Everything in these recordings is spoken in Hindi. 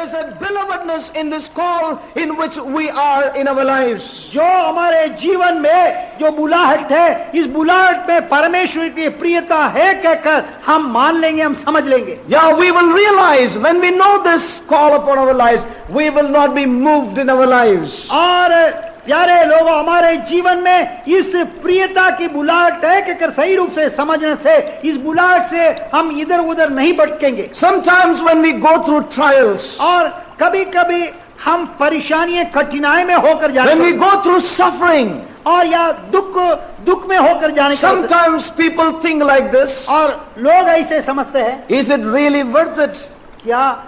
There is a belovedness in this call in which we are in our lives. जो हमारे जीवन में जो बुलाहट है, इस बुलाहट में परमेश्वर की प्रियता है कहकर हम मान लेंगे, हम समझ लेंगे. Yeah, we will realize when we know this call upon our lives, we will not be moved in our lives. और प्यारे लोगों, हमारे जीवन में इस प्रियता की बुलाहट है कहकर सही रूप से समझने से इस बुलाहट से हम इधर उधर नहीं भटकेंगे. Sometimes when we go through trials, और कभी कभी हम परेशानियां कठिनाई में होकर जाते when we हैं go through suffering, और या दुख में होकर जाने के sometimes people think like this, और लोग ऐसे समझते हैं, is it really worth it? क्या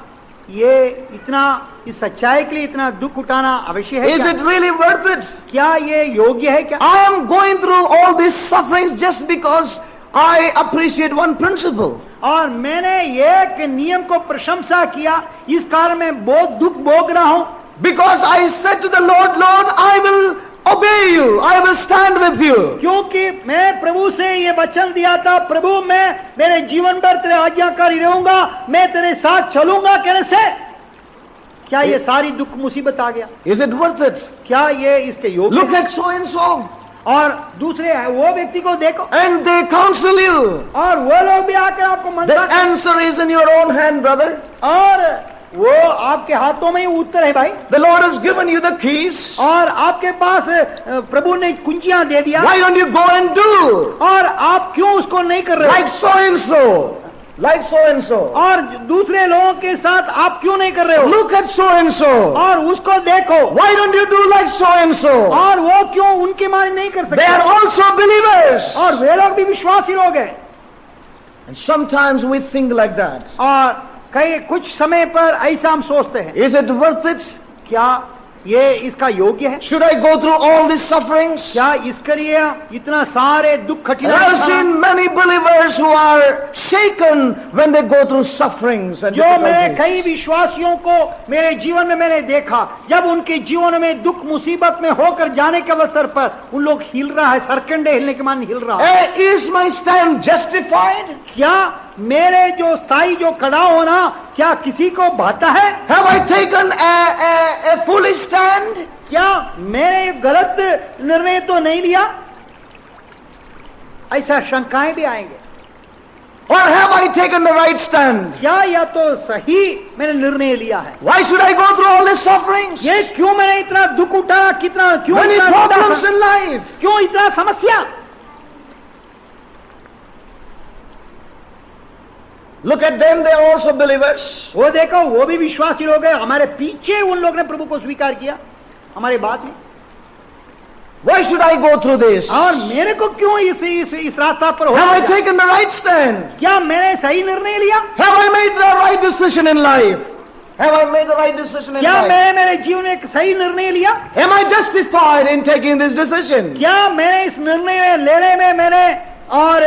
ये इतना इस सच्चाई के लिए इतना दुख उठाना आवश्यक है? Is क्या? it really worth it? क्या ये योग्य है क्या? I am going through all these sufferings just because I appreciate one principle. और मैंने एक नियम को प्रशंसा किया, इस कारण मैं बहुत दुख भोग रहा हूं. Because I said to the Lord, Lord, I will obey you. I will stand with you. क्योंकि मैं प्रभु से ये वचन दिया था, प्रभु मैं मेरे जीवन भर तेरे आज्ञाकारी रहूंगा, मैं तेरे साथ चलूंगा कहने से क्या ये सारी दुख मुसीबत आ गया? Is it worth it? क्या ये इसके योग्य? Look at so and so. और दूसरे वो व्यक्ति को देखो, And they counsel you. और वो लोग भी आकर आपको The मंशा करते हैं. answer is in your own hand, brother. और वो आपके हाथों में ही उत्तर है भाई. The Lord has given you the keys. और आपके पास प्रभु ने कुंजियां दे दिया. Why don't you go and do? और आप क्यों उसको नहीं कर रहे हो? Like so and so. Like so and so. और दूसरे लोगों के साथ आप क्यों नहीं कर रहे हो? Look at so and so. और उसको देखो. Why don't you do like so and so? और वो क्यों उनके माने नहीं कर They are सकते? also believers. और वे लोग भी विश्वासी लोग हैं. And sometimes we think like that. और कई कुछ समय पर ऐसा हम सोचते हैं, Is it worth it? क्या ये इसका योग्य है? Should I go through all these sufferings? क्या इसके लिए इतना सारे दुख And कठिनाई I've seen many believers who are shaken when they go through sufferings and जो मैं difficulties. कई विश्वासियों को मेरे जीवन में मैंने देखा, जब उनके जीवन में दुख मुसीबत में होकर जाने के अवसर पर उन लोग हिल रहा है, सरकंडे हिलने के मान हिल रहा है. Is my stand justified? क्या मेरे जो स्थाई जो खड़ा होना क्या किसी को भाता है? Have I taken a foolish stand? क्या मैंने गलत निर्णय तो नहीं लिया? ऐसा शंकाएं भी आएंगे. Or have I taken the right stand? क्या या तो सही मैंने निर्णय लिया है? Why should I go through all these sufferings? ये क्यों मैंने इतना दुख उठाया, कितना क्यों Many इतना problems in life. क्यों इतना समस्या? Look at them, they are also believers. वो देखो, वो भी विश्वासी लोग हैं. हमारे पीछे उन लोग ने प्रभु को स्वीकार किया, हमारे बाद में. Why should I go through this? और मेरे को क्यों इस रास्ता पर हो? Have I taken the right stand? क्या मैंने सही निर्णय लिया? Have I made the right decision in life? Have I made the right decision in क्या life? मैंने मेरे जीवन में एक सही निर्णय लिया? Am I justified in taking this decision? क्या मैंने इस निर्णय लेने में मैंने और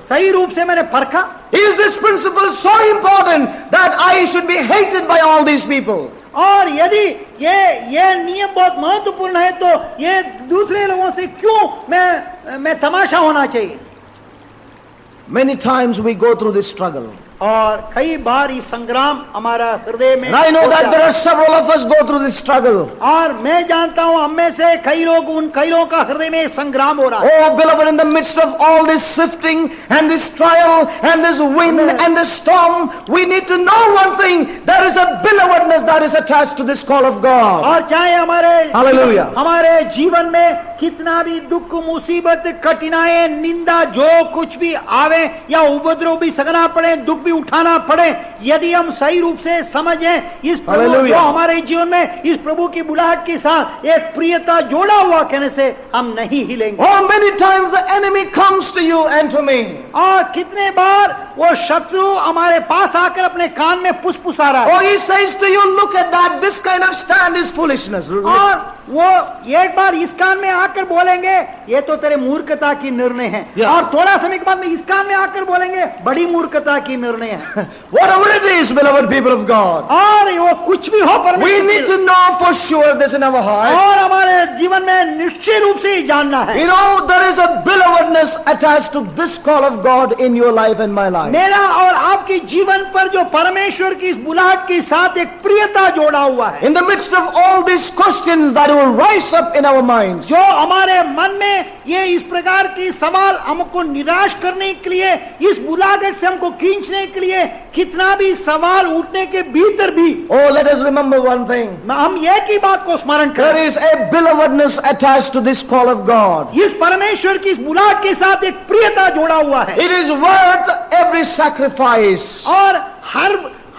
सही रूप से मैंने परखा? Is this principle so important that I should be hated by all these people? और यदि ये नियम बहुत महत्वपूर्ण है तो ये दूसरे लोगों से क्यों मैं तमाशा होना चाहिए? Many times we go through this struggle. और कई बार ये संग्राम हमारा हृदय में And I know that there are several of us go through this struggle. और मैं जानता हूं हम में से कई लोगों का हृदय में संग्राम हो रहा है. Oh, beloved, in the midst of all this sifting and this trial and this wind and this storm, we need to know one thing. There is a belovedness that is attached to this call of God. और चाहे Hallelujah. हमारे जीवन में कितना भी दुख मुसीबत कठिनाई निंदा जो कुछ भी आवे या उपद्रव भी सहना पड़े, दुख भी उठाना पड़े, यदि हम सही रूप से समझें इस प्रभु जो हमारे जीवन में इस प्रभु की बुलाहट के साथ एक प्रियता जोड़ा हुआ कहने से हम नहीं हिलेंगे. Oh, many times the enemy comes to you and to me. और कितने बार वो शत्रु हमारे पास आकर अपने कान में फुसफुसा रहा है. Oh, he says to you, look at that, this kind of stand is foolishness. और वो एक बार इस कान में आकर बोलेंगे ये तो तेरे मूर्खता की निर्णय है, Yeah. और थोड़ा समय के बाद में इस कान में आकर बोलेंगे बड़ी मूर्खता की निर्णय है। Whatever it is, beloved people of God, और वो कुछ भी हो we परमेश्वर need to know for sure this in our heart. और हमारे जीवन में निश्चय रूप से ही जानना है। You know, there is a belovedness attached to this call of God in your life and my life. मेरा और आपके जीवन पर जो परमेश्वर की इस बुलाहट के साथ एक प्रियता जोड़ा हुआ है, In the midst of all these questions that will rise up in our minds, जो हमारे मन में ये इस प्रकार की सवाल हमको निराश करने के लिए, इस बुलाहट से हमको खींचने के लिए कितना भी सवाल उठने के भीतर भी oh, let us remember one thing. हम एक ही बात को स्मरण There करें, is a belovedness attached to this call of God. इस परमेश्वर की इस बुलाहट के साथ एक प्रियता जोड़ा हुआ है, It is worth every sacrifice. और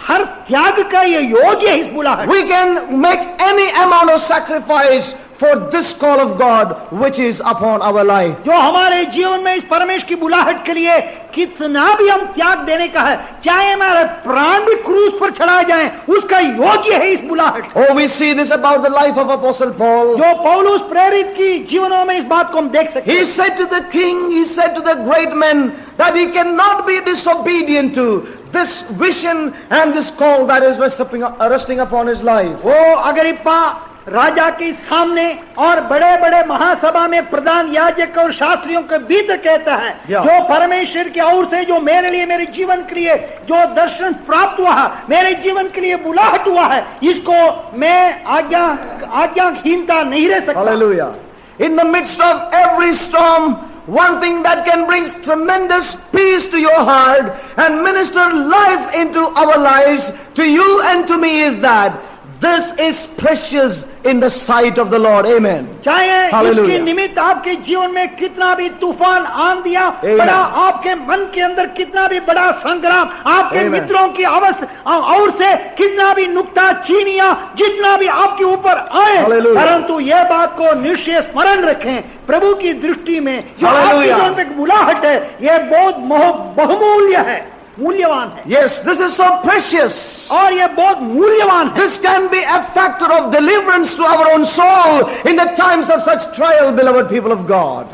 हर त्याग का ये योग्य है इस बुलाहट। We can make any amount of sacrifice for this call of God which is upon our life. जो हमारे जीवन में इस परमेश्वर की बुलाहट के लिए कितना भी हम त्याग देने का है, चाहे हमारे प्राण भी क्रूस पर चढ़ाए जाएं, उसका योग्य है इस बुलाहट। Oh, we see this about the life of Apostle Paul. जो पौलुस प्रेरित की जीवनों में इस बात को हम देख सकते He हैं। said to the king, he said to the great men that he cannot be disobedient to this vision and this call that is resting upon his life. वो अग्रिप्पा राजा के सामने और बड़े बड़े महासभा में प्रधान याजक और शास्त्रियों के भीतर कहता है, Yeah. जो परमेश्वर की ओर से जो मेरे लिए मेरे जीवन के लिए जो दर्शन प्राप्त हुआ है, मेरे जीवन के लिए बुलाहट हुआ है, इसको मैं आज्ञाहीनता नहीं रह सकता। Hallelujah. In the midst of every storm, one thing that can bring tremendous peace to your heart and minister life into our lives, to you and to me, is that this is precious in the sight of the Lord. Amen. चाहे Hallelujah. इसके निमित्त आपके जीवन में कितना भी तूफान आंधिया Amen. बड़ा, आपके मन के अंदर कितना भी बड़ा संग्राम, आपके Amen. मित्रों की और से कितना भी नुक्ता चीनिया जितना भी आपके ऊपर आए, Hallelujah. परंतु यह बात को निश्चय स्मरण रखें, प्रभु की दृष्टि में जो आपके Hallelujah. जीवन में बुलाहट है, यह बहुत बहुमूल्य है, मूल्यवान है, Yes, this is so precious. और यह बहुत मूल्यवान है। This can be a factor of deliverance to our own soul in the times of such trial, beloved people of God.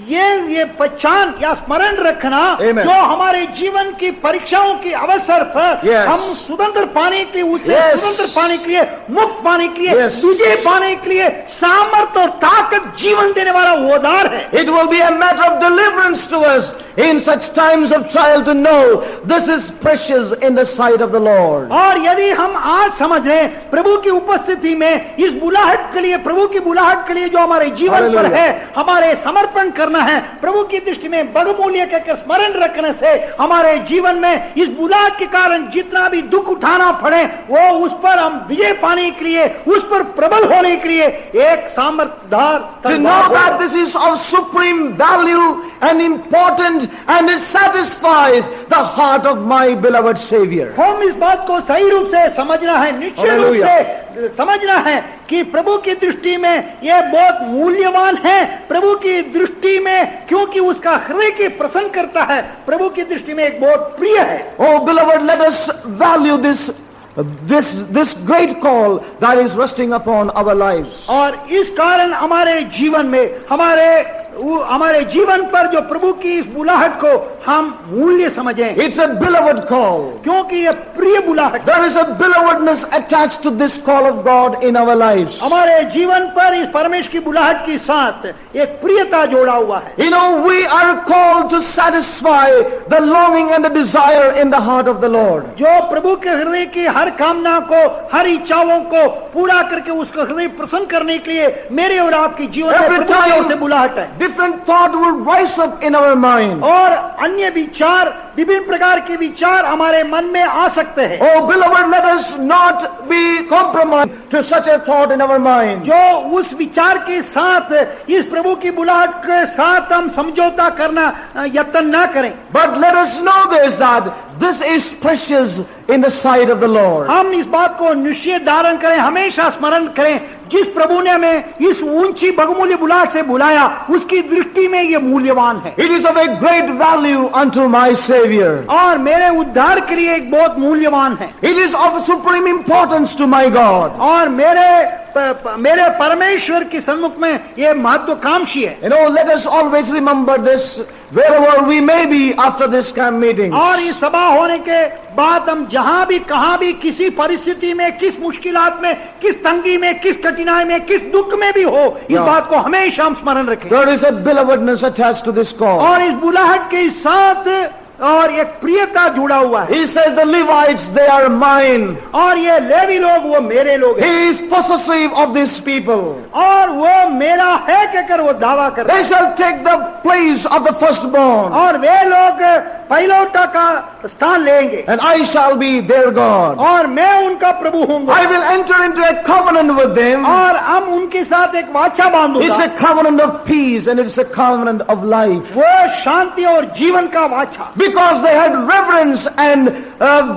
ये पहचान या स्मरण रखना, Amen. जो हमारे जीवन की परीक्षाओं के अवसर पर Yes. हम स्वतंत्र पाने के लिए, उससे Yes. स्वतंत्र पाने के लिए, मुक्त पाने के लिए, Yes. विजय पाने के लिए सामर्थ्य और ताकत जीवन देने वाला वो उद्धार है। It will be a matter of deliverance to us in such times of trial to know this is precious in the sight of the Lord. और यदि हम आज समझ रहे हैं प्रभु की उपस्थिति में इस बुलाहट के लिए, प्रभु की बुलाहट के लिए जो हमारे जीवन पर Hallelujah. है, हमारे समर्पण करना है, प्रभु की दृष्टि में बहुमूल्य कहकर स्मरण रखने से हमारे जीवन में इस बुलाहट के कारण जितना भी दुख उठाना पड़े, वो उस पर हम विजय पाने के लिए, उस पर प्रबल होने के लिए एक सामर्थ्यदार To know that this is of supreme value and important and it satisfies the heart of my beloved Savior. हम इस बात को सही रूप से समझना है, निश्चय रूप से समझना है कि प्रभु की दृष्टि में यह बहुत मूल्यवान है, प्रभु की दृष्टि में, क्योंकि उसका हृदय के प्रसन्न करता है, प्रभु की दृष्टि में एक बहुत प्रिय है। Oh beloved, let us value this great call that is resting upon our lives. और इस कारण हमारे जीवन में, हमारे जीवन पर जो प्रभु की इस बुलाहट को हम मूल्य समझें, It's a beloved call. क्योंकि यह प्रिय बुलाहट, There is a belovedness attached to this call of God in our lives. हमारे जीवन पर इस परमेश्वर की बुलाहट के साथ एक प्रियता जोड़ा हुआ है। You know, we are called to satisfy the longing and the desire in the heart of the Lord. जो प्रभु के हृदय की हर कामना को, हर इच्छाओं को पूरा करके उसको हृदय प्रसन्न करने के लिए मेरे और आपके जीवन में Every प्रभु की ओर से time बुलाहट है। different thought will rise up in our mind. और अन्य विचार, विभिन्न प्रकार के विचार हमारे मन में आ सकते हैं। Oh beloved, let us not be compromised to such a thought in our mind. जो उस विचार के साथ, इस प्रभु की बुलाहट के साथ हम समझौता करना यत्न ना करें। But let us know this, that this is precious in the sight of the Lord. हम इस बात को निश्चय धारण करें, हमेशा स्मरण करें, जिस प्रभु ने हमें इस ऊंची बहुमूल्य बुलाहट से बुलाया, उसकी दृष्टि में ये मूल्यवान है। It is of a great value unto my Savior. Savior. और मेरे उद्धार के लिए एक बहुत मूल्यवान है It is of supreme importance to my God. और मेरे परमेश्वर के सम्मुख में ये महत्वाकांक्षी है। You know, let us always remember this wherever we may be after this camp meeting. और इस सभा होने के बाद हम जहां भी कहां भी किसी परिस्थिति में, किस मुश्किलात में, किस तंगी में, किस कठिनाई में, किस दुख में भी हो, इस बात को हमेशा हम स्मरण रखें। There is a belovedness attached to this call. और इस बुलाहट के साथ और एक प्रियता जुड़ा हुआ है। He says the Levites, they are mine. और ये लेवी लोग वो मेरे लोग हैं। He is possessive of these people. और वो मेरा है कहकर वो दावा कर रहे They हैं। shall take the place of the firstborn. और वे लोग पहिलौठा का स्थान लेंगे। And I shall be their God. और मैं उनका प्रभु हूँगा। I will enter into a covenant with them. और हम उनके साथ एक वाचा It's बांधूंगा। a covenant of peace and it's a covenant of life. वो शांति और जीवन का वाचा। Because they had reverence and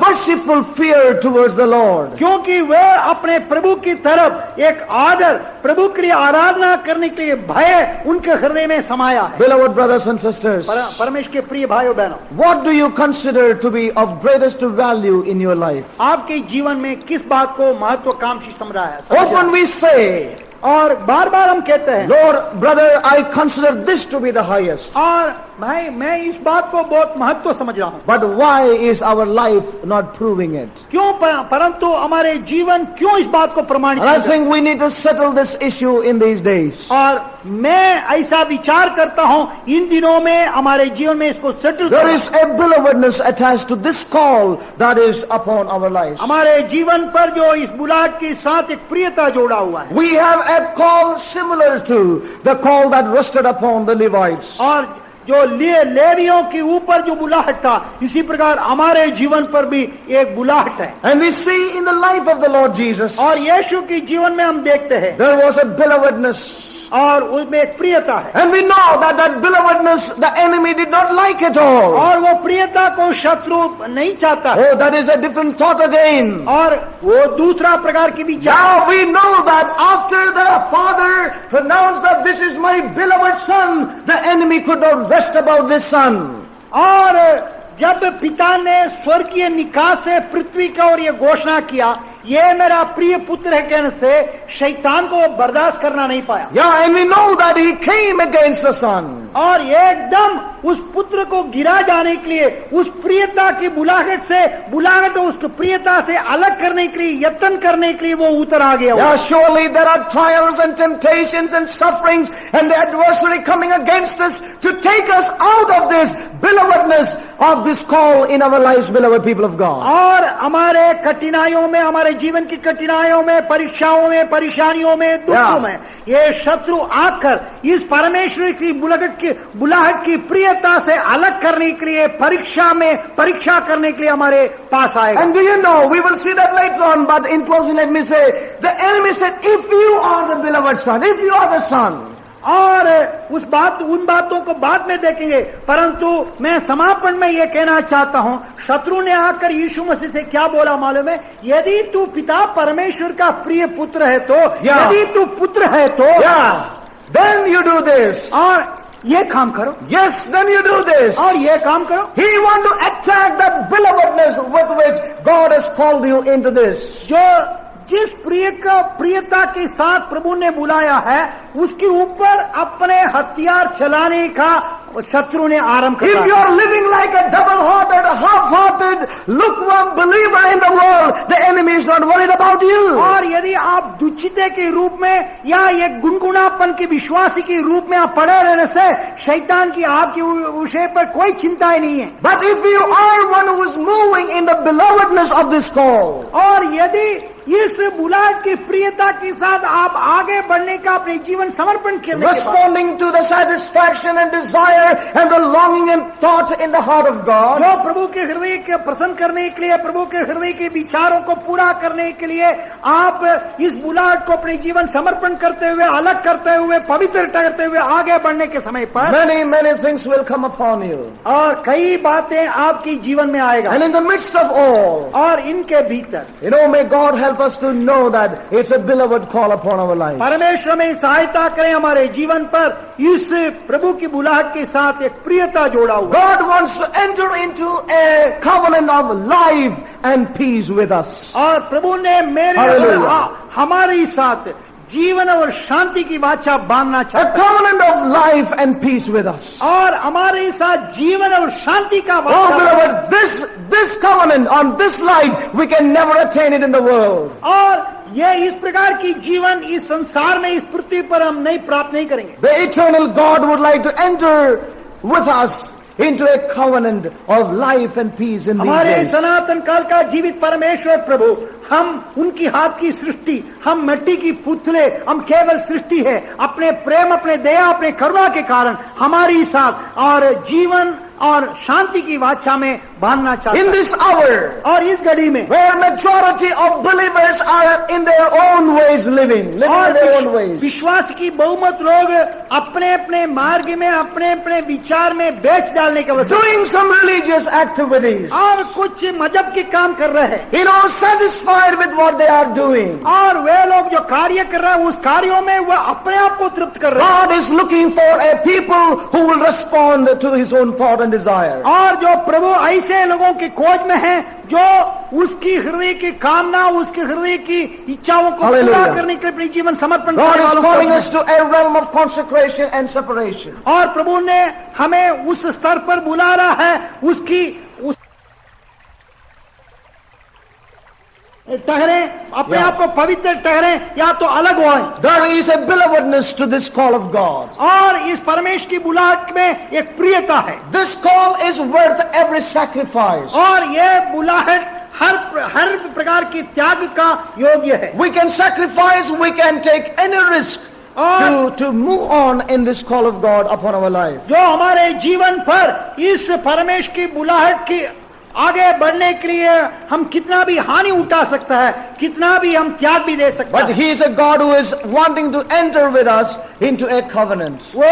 worshipful fear towards the Lord. क्योंकि वे अपने प्रभु की तरफ एक आदर, प्रभु के लिए आराधना करने के लिए भय उनके हृदय में समाया है। Beloved brothers and sisters, परमेश्वर के प्रिय भाइयों बहनों, what do you consider to be of greatest value in your life? आपके जीवन में किस बात को महत्वाकांक्षी समझ रहा है? Often we say, और बार बार हम कहते हैं, Lord, brother, I consider this to be the highest. और भाई मैं इस बात को बहुत महत्व समझ रहा हूँ। But why is our life not proving it? क्यों? परंतु हमारे जीवन क्यों इस बात को प्रमाणित And I करता है? think we need to settle this issue in these days. और मैं ऐसा विचार करता हूँ इन दिनों में हमारे जीवन में इसको सेटल There करना। is a belovedness attached to this call that is upon our lives. हमारे जीवन पर जो इस बुलाहट के साथ एक प्रियता जोड़ा हुआ है। We have a call similar to the call that rested upon the Levites. और जो लेवियों के ऊपर जो बुलाहट था, इसी प्रकार हमारे जीवन पर भी एक बुलाहट है। And we see in the life of the Lord Jesus, और यीशु के जीवन में हम देखते हैं there was a belovedness. और उसमें एक प्रियता है। And we know that that belovedness, the enemy did not like at all. और वो प्रियता को शत्रु नहीं चाहता। Oh, that is a different thought again. और वो दूसरा प्रकार की विचार। Now we know that after the Father pronounced that this is my beloved Son, the enemy could not rest about this Son. और जब पिता ने स्वर्गीय निकाय से पृथ्वी का और ये घोषणा किया, ये मेरा प्रिय पुत्र है कहने से शैतान को बर्दाश्त करना नहीं पाया। Yeah, and we know that he came against the Son. और एकदम उस पुत्र को गिरा जाने के लिए, उस प्रियता की बुलाहट उस प्रियता से अलग करने के लिए, यत्न करने के लिए वो उतर आ गया। Yeah, surely there are trials and temptations and sufferings and the adversary coming against us to take us out of this belovedness of this call in our lives, beloved people of God. और हमारे कठिनाइयों में, हमारे जीवन की कठिनाइयों में, परीक्षाओं में, परेशानियों में, दुखों में ये शत्रु आकर इस परमेश्वर की बुलाहट की प्रियता से अलग करने के लिए परीक्षा करने के लिए हमारे पास आएगा। And do you know, we will see that later on, but in closing let me say, the enemy said, if you are the beloved Son, if you are the Son, और उन बातों को बाद में देखेंगे, परंतु मैं समापन में ये कहना चाहता हूं, शत्रु ने आकर यीशु मसीह से क्या बोला मालूम है? यदि तू पिता परमेश्वर का प्रिय पुत्र है तो, यदि तू पुत्र है तो, then you do this. और ये काम करो। Yes, then you do this. और ये काम करो। He want to attack that belovedness with which God has called you into this. जो जिस प्रियता के साथ प्रभु ने बुलाया है, उसके ऊपर अपने हथियार चलाने का शत्रु ने आरंभ किया। If you are living like a double-hearted, half-hearted, lukewarm believer in the world, the enemy is not worried about you. और यदि आप दुचिते के रूप में या ये गुनगुनापन के विश्वासी के रूप में आप पड़े रहने से शैतान की आपके विषय पर कोई चिंता ही नहीं है। But if you are one who is moving in the belovedness of this call, और यदि इस बुलाहट की प्रियता के साथ आप आगे बढ़ने का अपने जीवन समर्पण करने के बाद, responding to the satisfaction and desire and the longing and thought in the heart of God, जो प्रभु के हृदय के प्रसन्न करने के लिए, प्रभु के हृदय के विचारों को पूरा करने के लिए आप इस बुलाहट को अपने जीवन समर्पण करते हुए, अलग करते हुए, पवित्र करते हुए आगे बढ़ने के समय पर many things will come upon you. और कई बातें आपके जीवन में आएगा। And in the midst of all, और इनके भीतर you know, may God help help us to know that it's a beloved call upon our lives. परमेश्वर में सहायता करें हमारे जीवन पर इस प्रभु की बुलाहट के साथ एक प्रियता जोड़ा हुआ। God wants to enter into a covenant of life and peace with us. और प्रभु ने मेरे और Hallelujah. हमारे साथ जीवन और शांति की वाचा बांधना A चाहता है covenant of life and peace with us. और हमारे साथ जीवन और शांति का Oh, वाचा। beloved, this covenant on this life, we can never attain it in the world. और ये इस प्रकार की जीवन इस संसार में इस पृथ्वी पर हम नहीं प्राप्त नहीं करेंगे। The eternal God would like to enter with us into a covenant of life and peace in these हमारे days. सनातन काल का जीवित परमेश्वर प्रभु, हम उनकी हाथ की सृष्टि, हम मिट्टी की पुतले, हम केवल सृष्टि है। अपने प्रेम, अपने दया, अपने करुणा के कारण हमारी साथ और जीवन और शांति की वाचा में बांधना चाहता In है। this hour, और इस घड़ी में where majority of believers are in their own ways living in their own ways. विश्वास की बहुमत लोग अपने अपने मार्ग में, अपने अपने विचार में बेच डालने के वजह Doing some religious activities. और कुछ मजहब के काम कर रहे हैं Satisfied with what they are doing. और वे लोग जो कार्य कर रहे हैं उस कार्यों में वह अपने आप को तृप्त कर रहे हैं। God is looking for a people who will respond to his own thought and desire. और जो प्रभु ऐसे लोगों की खोज में है जो उसकी हृदय की कामना, उसके हृदय की इच्छाओं को पूरा Hallelujah. करने के लिए अपने जीवन समर्पण God करने is वालों calling को us to a realm of consecration and separation. और प्रभु ने हमें उस स्तर पर बुला रहा है, उसकी उस ठहरे, अपने Yeah. आप को पवित्र ठहरे या तो अलग हो। There is a belovedness to this call of God. और इस परमेश्वर की बुलाहट में एक प्रियता है This call is worth every sacrifice. और यह बुलाहट हर प्रकार की त्याग का योग्य है। We can sacrifice, we can take any risk to move on in this call of God upon our life. जो हमारे जीवन पर इस परमेश्वर की बुलाहट की आगे बढ़ने के लिए हम कितना भी हानि उठा सकता है, कितना भी हम त्याग भी दे सकता But है। he is a God who is wanting to enter with us into a covenant. वो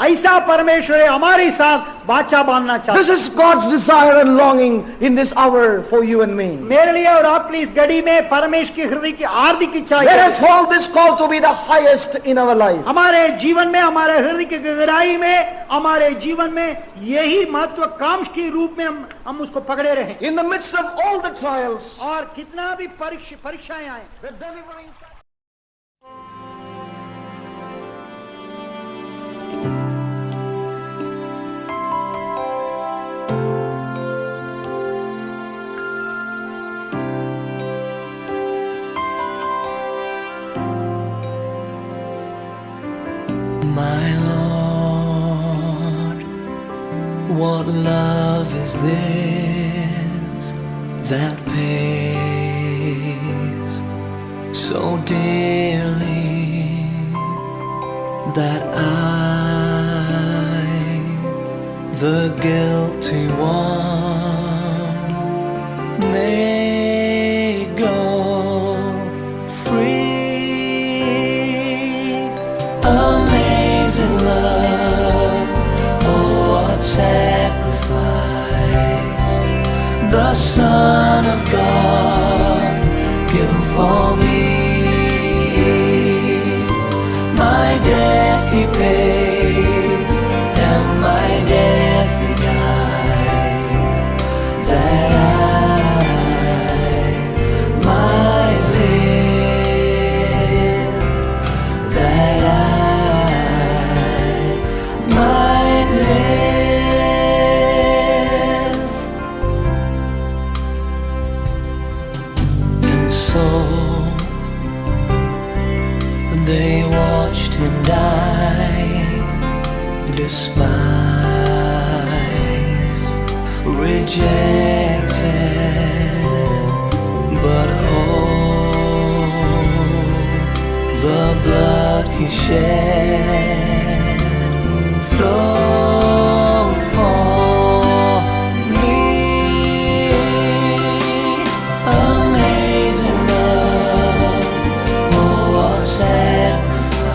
ऐसा परमेश्वर है हमारे साथ वाचा बांधना चाहता This is God's desire and longing in this hour for you and me. है। मेरे लिए और आपके लिए इस घड़ी में परमेश्वर की हृदय की हार्दिक इच्छा Let है us hold this call to be the highest in our life. हमारे जीवन में, हमारे हृदय की गहराई में, हमारे जीवन में यही महत्वाकांक्षा के रूप में हम उसको पकड़े रहे। In the midst of all the trials, और कितना भी परीक्षाएं आए, the delivering. My Lord, what love is this that pays so dearly that I, the guilty one, may go free. Amazing love, oh what sacrifice, the Son of God given for me. My debt he pays, and my death he dies, that I might live, that I might live. And so they watched him die, despised, rejected, but oh, the blood he shed flowed for me. Amazing love, oh what sacrifice,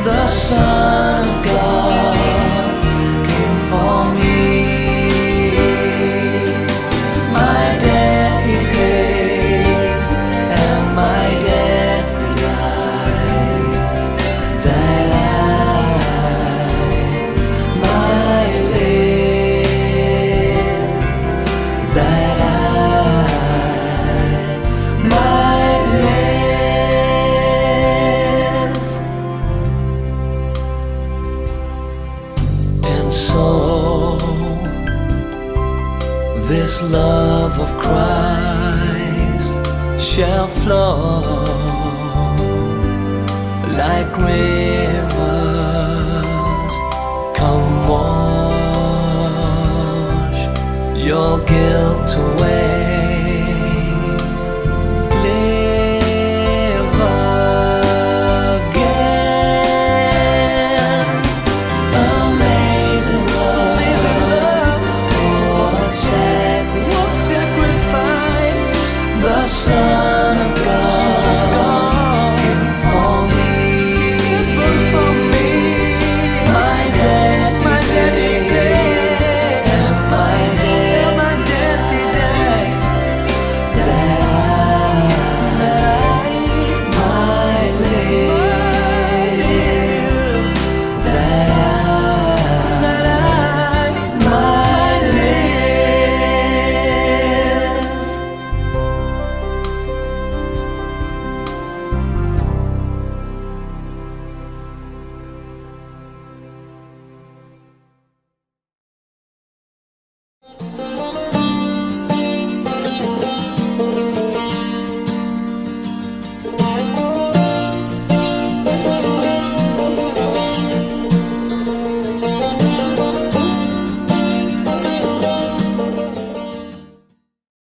the Son of God came for me. My debt he paid, This love of Christ shall flow like rivers